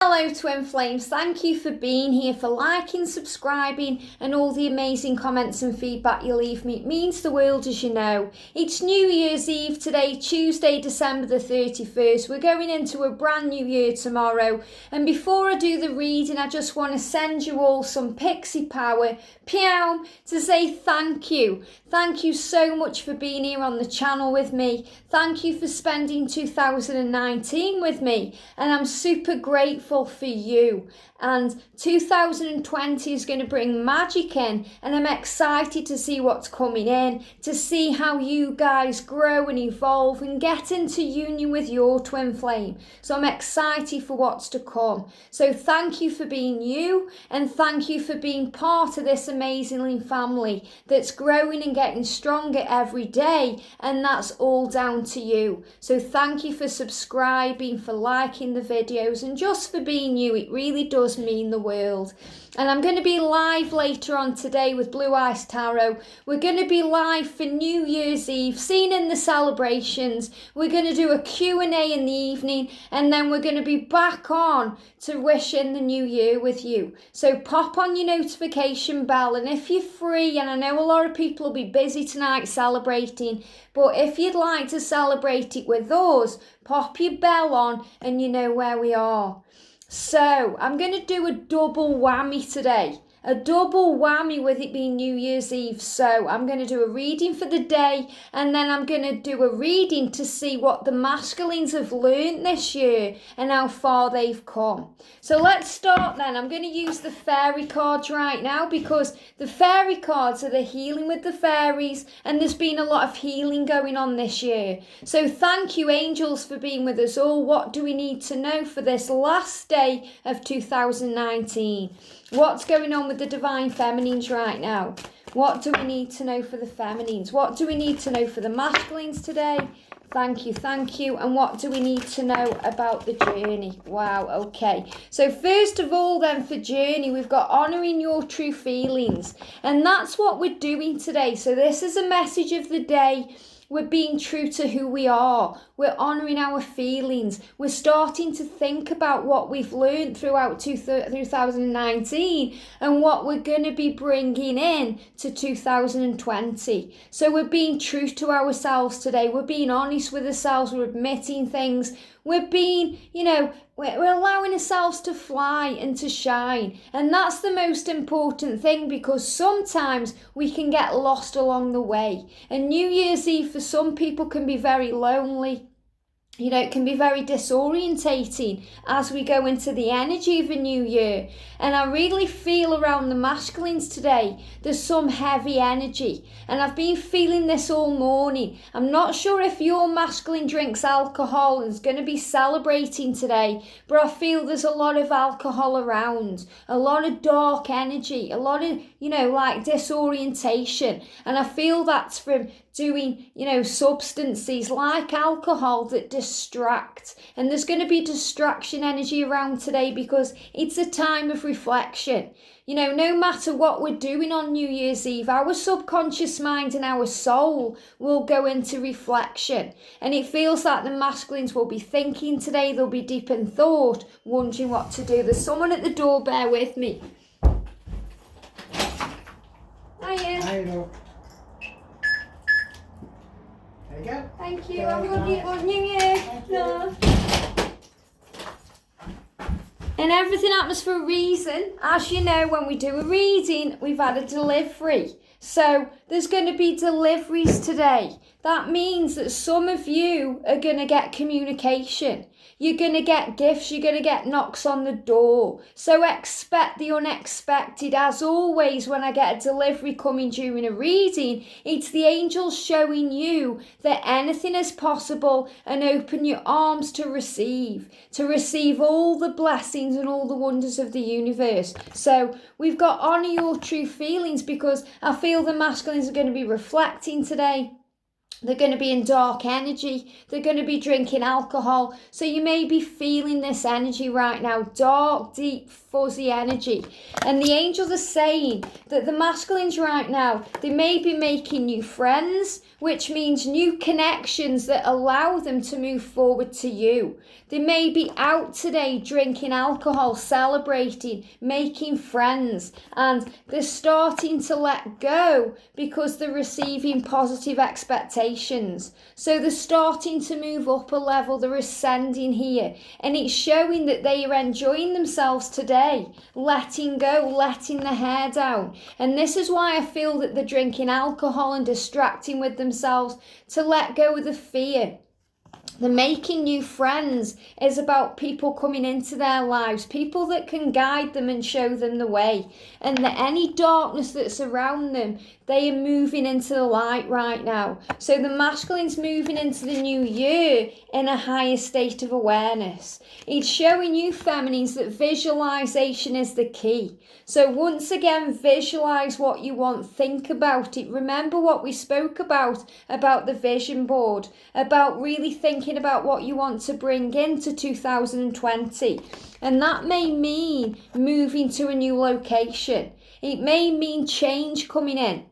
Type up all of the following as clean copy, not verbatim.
Hello Twin Flames, thank you for being here, for liking, subscribing and all the amazing comments and feedback you leave me. It means the world, as you know. It's New Year's Eve today, Tuesday, December the 31st. We're going into a brand new year tomorrow, and before I do the reading, I just want to send you all some pixie power, pew, to say thank you. Thank you so much for being here on the channel with me. Thank you for spending 2019 with me, and I'm super grateful for you. And 2020 is going to bring magic in, and I'm excited to see what's coming in, to see how you guys grow and evolve and get into union with your twin flame. So I'm excited for what's to come. So thank you for being you, and thank you for being part of this amazing family that's growing and getting stronger every day, and that's all down to you. So thank you for subscribing, for liking the videos, and just for being you. It really does mean the world. And I'm going to be live later on today with Blue Ice Tarot. We're going to be live for New Year's Eve, seen in the celebrations. We're going to do a Q&A in the evening, and then we're going to be back on to wish in the new year with you. So pop on your notification bell, and if you're free, and I know a lot of people will be busy tonight celebrating, but if you'd like to celebrate it with us, pop your bell on and you know where we are. So I'm going to do a double whammy today. A double whammy with it being New Year's Eve. So I'm going to do a reading for the day, and then I'm going to do a reading to see what the masculines have learned this year and how far they've come. So let's start then. I'm going to use the fairy cards right now, because the fairy cards are the healing with the fairies, and there's been a lot of healing going on this year. So thank you, angels, for being with us all. What do we need to know for this last day of 2019? What's going on with the divine feminines right now? What do we need to know for the feminines? What do we need to know for the masculines today? Thank you, thank you. And what do we need to know about the journey? Wow, okay. So first of all then, for journey, we've got honouring your true feelings. And that's what we're doing today. So this is a message of the day. We're being true to who we are. We're honouring our feelings. We're starting to think about what we've learned throughout 2019 and what we're going to be bringing in to 2020. So we're being true to ourselves today. We're being honest with ourselves. We're admitting things. We're being, we're allowing ourselves to fly and to shine. And that's the most important thing, because sometimes we can get lost along the way. And New Year's Eve for some people can be very lonely. It can be very disorientating as we go into the energy of a new year. And I really feel around the masculines today, there's some heavy energy. And I've been feeling this all morning. I'm not sure if your masculine drinks alcohol and is going to be celebrating today, but I feel there's a lot of alcohol around, a lot of dark energy, a lot of, disorientation. And I feel that's from doing, substances like alcohol that distract. And there's going to be distraction energy around today, because it's a time of reflection. No matter what we're doing on New Year's Eve, our subconscious mind and our soul will go into reflection. And it feels like the masculines will be thinking today, they'll be deep in thought, wondering what to do. There's someone at the door, bear with me. Hiya. Hiya. There you go. Thank you. Have a good New Year. No. And everything happens for a reason. As you know, when we do a reading, we've had a delivery. So there's going to be deliveries today. That means that some of you are going to get communication. You're going to get gifts. You're going to get knocks on the door. So expect the unexpected. As always, when I get a delivery coming during a reading, it's the angels showing you that anything is possible, and open your arms to receive all the blessings and all the wonders of the universe. So we've got honour your true feelings, because I feel the masculines are going to be reflecting today. They're going to be in dark energy. They're going to be drinking alcohol. So you may be feeling this energy right now, dark, deep, fuzzy energy. And the angels are saying that the masculines right now, they may be making new friends, which means new connections that allow them to move forward to you. They may be out today drinking alcohol, celebrating, making friends, and they're starting to let go because they're receiving positive expectations. So they're starting to move up a level, they're ascending here, and it's showing that they are enjoying themselves today, letting go, letting the hair down. And this is why I feel that they're drinking alcohol and distracting with themselves to let go of the fear. The making new friends is about people coming into their lives, people that can guide them and show them the way. And that any darkness that's around them, they are moving into the light right now. So the masculine's moving into the new year in a higher state of awareness. It's showing you feminines that visualization is the key. So once again, visualize what you want, think about it. Remember what we spoke about the vision board, about really thinking about what you want to bring into 2020. And that may mean moving to a new location. It may mean change coming in.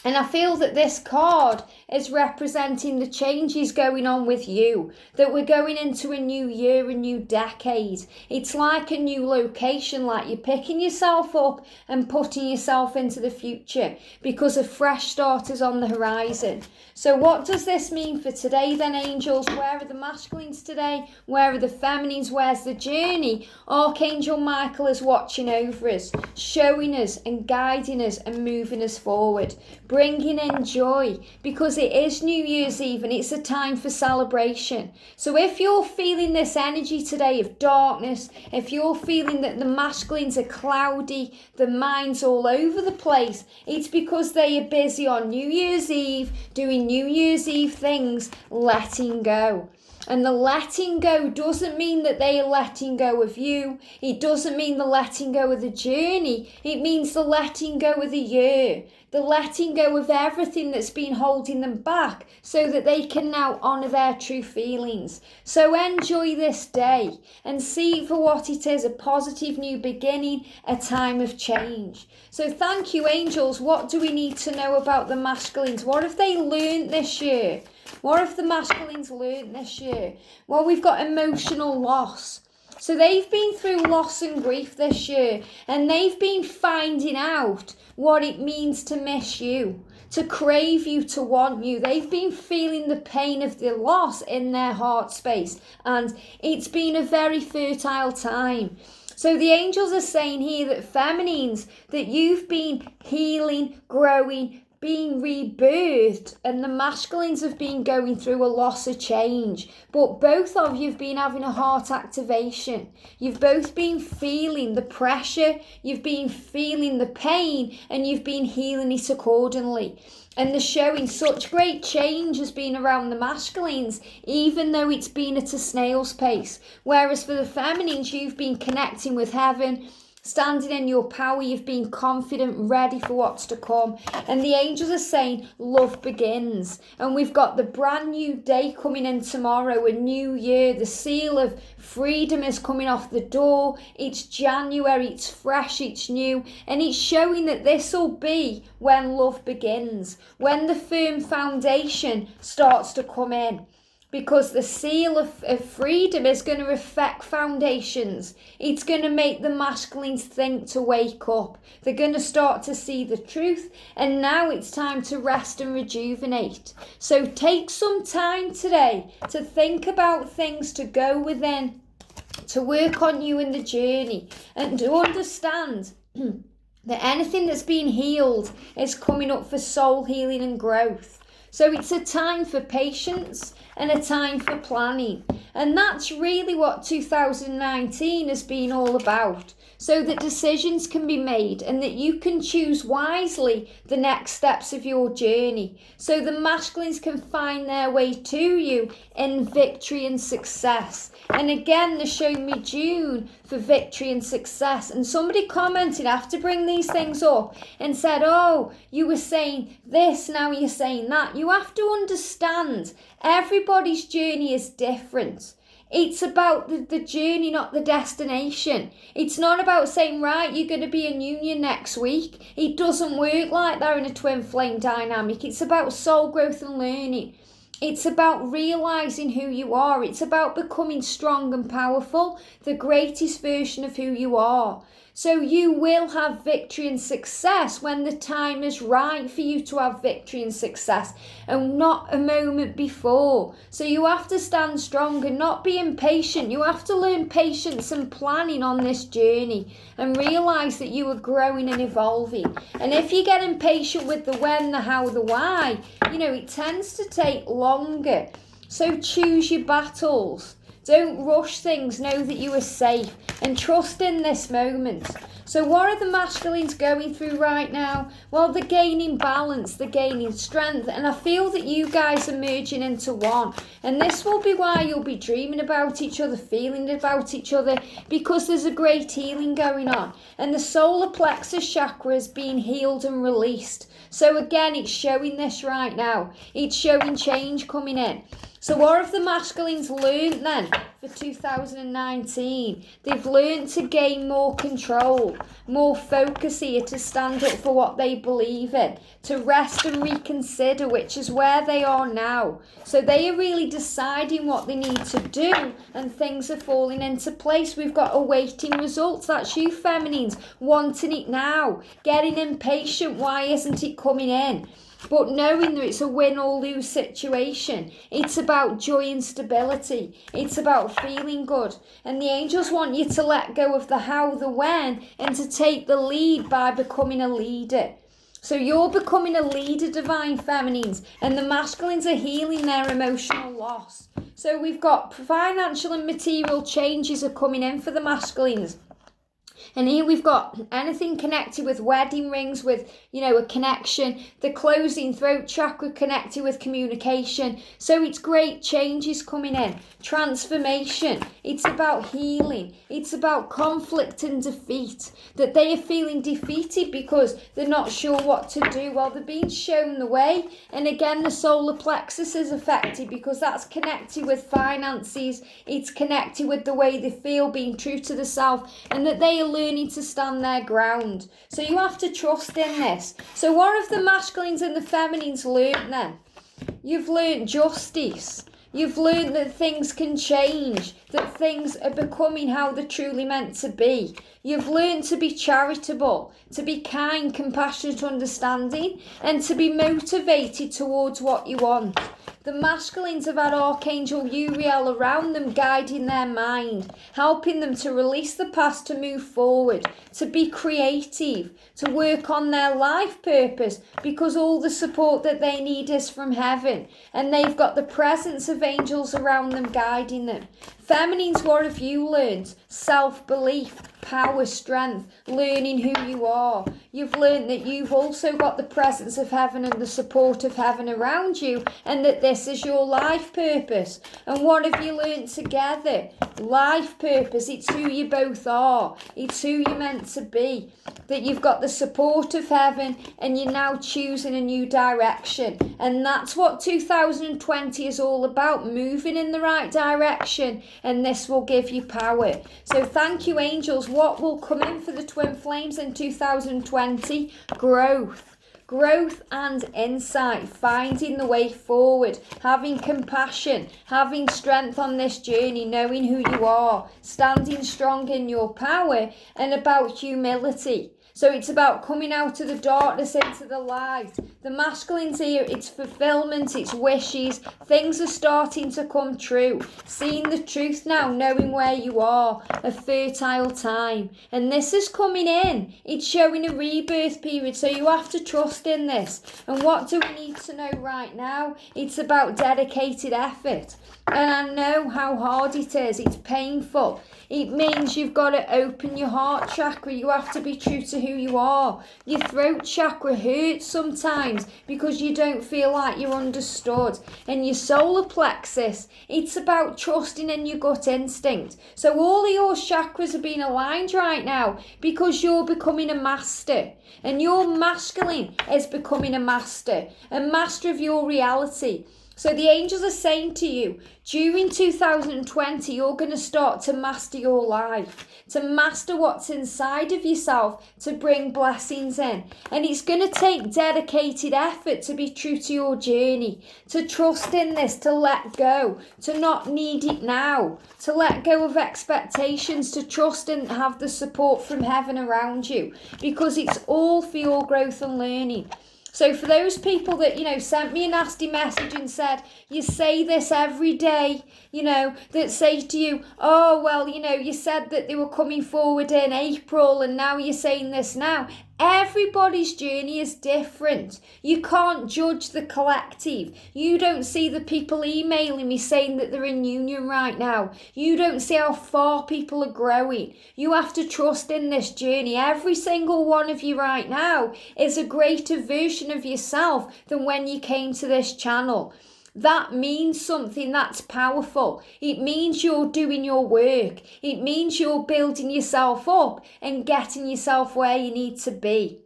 And I feel that this card is representing the changes going on with you, that we're going into a new year, a new decade. It's like a new location, like you're picking yourself up and putting yourself into the future because a fresh start is on the horizon. So what does this mean for today then, angels? Where are the masculines today? Where are the feminines? Where's the journey? Archangel Michael is watching over us, showing us and guiding us and moving us forward, bringing in joy, because it is New Year's Eve and it's a time for celebration. So if you're feeling this energy today of darkness, if you're feeling that the masculines are cloudy, the mind's all over the place, it's because they are busy on New Year's Eve doing New Year's Eve things, letting go. And the letting go doesn't mean that they are letting go of you. It doesn't mean the letting go of the journey. It means the letting go of the year. The letting go of everything that's been holding them back so that they can now honour their true feelings. So enjoy this day and see it for what it is, a positive new beginning, a time of change. So thank you, angels. What do we need to know about the masculines? What have they learned this year? What have the masculines learned this year? Well, we've got emotional loss. So they've been through loss and grief this year, and they've been finding out what it means to miss you, to crave you, to want you. They've been feeling the pain of the loss in their heart space, and it's been a very fertile time. So the angels are saying here that feminines, that you've been healing, growing, being rebirthed, and the masculines have been going through a loss of change, but both of you have been having a heart activation. You've both been feeling the pressure, you've been feeling the pain, and you've been healing it accordingly. And the showing such great change has been around the masculines, even though it's been at a snail's pace. Whereas for the feminines, you've been connecting with heaven, standing in your power, you've been confident, ready for what's to come. And the angels are saying love begins. And we've got the brand new day coming in tomorrow, a new year. The seal of freedom is coming off the door. It's January, it's fresh, it's new. And it's showing that this will be when love begins, when the firm foundation starts to come in. Because the seal of freedom is going to affect foundations. It's going to make the masculines think to wake up. They're going to start to see the truth. And now it's time to rest and rejuvenate. So take some time today to think about things, to go within, to work on you in the journey, and to understand that anything that's been healed is coming up for soul healing and growth. So it's a time for patience and a time for planning. And that's really what 2019 has been all about. so that decisions can be made and that you can choose wisely the next steps of your journey, so the masculines can find their way to you in victory and success. And again, they're showing me June for victory and success. And somebody commented after bringing these things up and said, oh, you were saying this, now you're saying that. You have to understand everybody's journey is different. It's about the journey, not the destination. It's not about saying, right, you're going to be in union next week. It doesn't work like that in a twin flame dynamic. It's about soul growth and learning. It's about realising who you are. It's about becoming strong and powerful, the greatest version of who you are. So you will have victory and success when the time is right for you to have victory and success, and not a moment before. So you have to stand strong and not be impatient. You have to learn patience and planning on this journey and realise that you are growing and evolving. And if you get impatient with the when, the how, the why, it tends to take longer. So choose your battles. Don't rush things. Know that you are safe and trust in this moment. So what are the masculines going through right now? Well, they're gaining balance, they're gaining strength, and I feel that you guys are merging into one. And this will be why you'll be dreaming about each other, feeling about each other, because there's a great healing going on. And the solar plexus chakra is being healed and released. So again, it's showing this right now. It's showing change coming in. So what have the masculines learned then for 2019? They've learned to gain more control, more focus here, to stand up for what they believe in, to rest and reconsider, which is where they are now. So they are really deciding what they need to do, and things are falling into place. We've got awaiting results. That's you feminines, wanting it now, getting impatient. Why isn't it coming in? But knowing that it's a win or lose situation. It's about joy and stability. It's about feeling good. And the angels want you to let go of the how, the when, and to take the lead by becoming a leader. So you're becoming a leader, divine feminines, and the masculines are healing their emotional loss. So we've got financial and material changes are coming in for the masculines. And here we've got anything connected with wedding rings, with, a connection, the closing throat chakra connected with communication. So it's great changes coming in, transformation. It's about healing. It's about conflict and defeat, that they are feeling defeated because they're not sure what to do. Well, they're being shown the way. And again, the solar plexus is affected because that's connected with finances. It's connected with the way they feel, being true to the self, and that they are learning to stand their ground. So you have to trust in this. So what have the masculines and the feminines learned then? You've learned justice. You've learned that things can change, that things are becoming how they're truly meant to be. You've learned to be charitable, to be kind, compassionate, understanding, and to be motivated towards what you want. The masculines have had Archangel Uriel around them, guiding their mind, helping them to release the past, to move forward, to be creative, to work on their life purpose, because all the support that they need is from heaven. And they've got the presence of angels around them, guiding them. Feminines, what have you learned? Self-belief, power, strength, learning who you are. You've learned that you've also got the presence of heaven and the support of heaven around you, and that this is your life purpose. And what have you learned together? Life purpose. It's who you both are. It's who you're meant to be. That you've got the support of heaven and you're now choosing a new direction. And that's what 2020 is all about, moving in the right direction, and this will give you power. So thank you, angels. What will come in for the twin flames in 2020? Growth and insight, finding the way forward, having compassion, having strength on this journey, knowing who you are, standing strong in your power, and about humility. So it's about coming out of the darkness into the light. The masculine's here, it's fulfillment, it's wishes. Things are starting to come true. Seeing the truth now, knowing where you are, a fertile time. And this is coming in. It's showing a rebirth period, so you have to trust in this. And what do we need to know right now? It's about dedicated effort. And I know how hard it is. It's painful. It means you've got to open your heart chakra. You have to be true to who you are. Your throat chakra hurts sometimes because you don't feel like you're understood. And your solar plexus, it's about trusting in your gut instinct. So all of your chakras are being aligned right now because you're becoming a master. And your masculine is becoming a master of your reality. So the angels are saying to you, during 2020, you're going to start to master your life, to master what's inside of yourself, to bring blessings in. And it's going to take dedicated effort to be true to your journey, to trust in this, to let go, to not need it now, to let go of expectations, to trust and have the support from heaven around you, because it's all for your growth and learning. So for those people that, sent me a nasty message and said, you say this every day, that say to you, oh, well, you said that they were coming forward in April and now you're saying this now. Everybody's journey is different. You can't judge the collective. You don't see the people emailing me saying that they're in union right now. You don't see how far people are growing. You have to trust in this journey. Every single one of you right now is a greater version of yourself than when you came to this channel. That means something. That's powerful. It means you're doing your work. It means you're building yourself up and getting yourself where you need to be.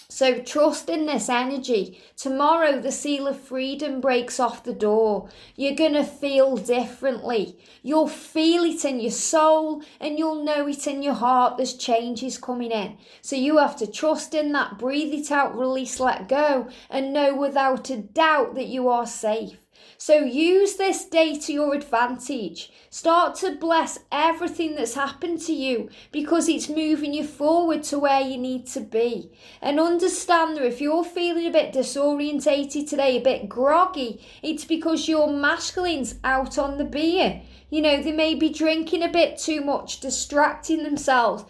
So trust in this energy. Tomorrow the seal of freedom breaks off the door. You're going to feel differently. You'll feel it in your soul and you'll know it in your heart. There's changes coming in. So you have to trust in that, breathe it out, release, let go, and know without a doubt that you are safe. So use this day to your advantage. Start to bless everything that's happened to you because it's moving you forward to where you need to be. And understand that if you're feeling a bit disorientated today, a bit groggy, it's because your masculine's out on the beer. They may be drinking a bit too much, distracting themselves,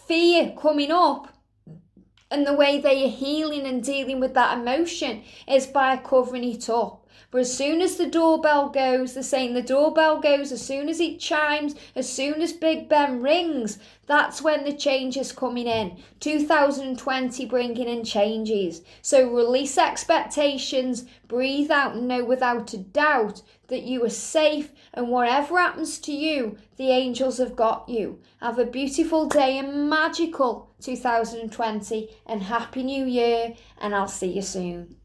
fear coming up. And the way they are healing and dealing with that emotion is by covering it up. But as soon as the doorbell goes, they're saying the doorbell goes, as soon as it chimes, as soon as Big Ben rings, that's when the change is coming in. 2020 bringing in changes. So release expectations, breathe out and know without a doubt that you are safe, and whatever happens to you, the angels have got you. Have a beautiful day and magical 2020 and Happy New Year, and I'll see you soon.